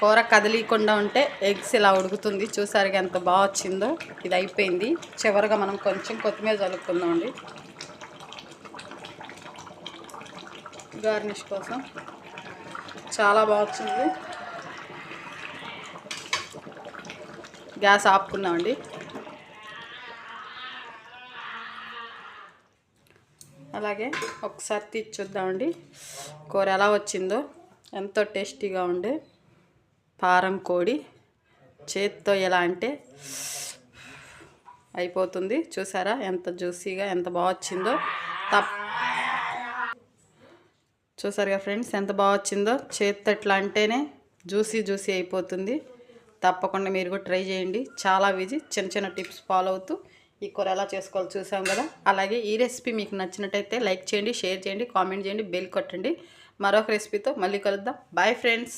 కూర కదిలీకుండా ఉంటే ఎగ్స్ ఇలా ఉడుకుతుంది. చూసారుగా ఎంత బాగా వచ్చిందో. ఇది అయిపోయింది. చివరిగా మనం కొంచెం కొత్తిమీర చల్లుకుందామండి గార్నిష్ కోసం. చాలా బాగా వచ్చింది. గ్యాస్ ఆపుకున్నామండి. అలాగే ఒకసారి తీసి చూద్దామండి కూర ఎలా వచ్చిందో. ఎంతో టేస్టీగా ఉండే పారం కోడి చేత్తో ఎలా అంటే అయిపోతుంది. చూసారా ఎంత జ్యూసీగా ఎంత బాగా వచ్చిందో. చూసారుగా ఫ్రెండ్స్ ఎంత బాగా వచ్చిందో. చేత్తో ఎట్లా అంటేనే జ్యూసీ అయిపోతుంది. తప్పకుండా మీరు కూడా ట్రై చేయండి. చాలా ఈజీ. చిన్న చిన్న టిప్స్ ఫాలో అవుతూ ఈ కూర ఎలా చేసుకోవాలో చూసాం కదా. అలాగే ఈ రెసిపీ మీకు నచ్చినట్టయితే లైక్ చేయండి, షేర్ చేయండి, కామెంట్ చేయండి, బెల్ కొట్టండి. మరొక రెసిపీతో మళ్ళీ కలుద్దాం. Bye friends.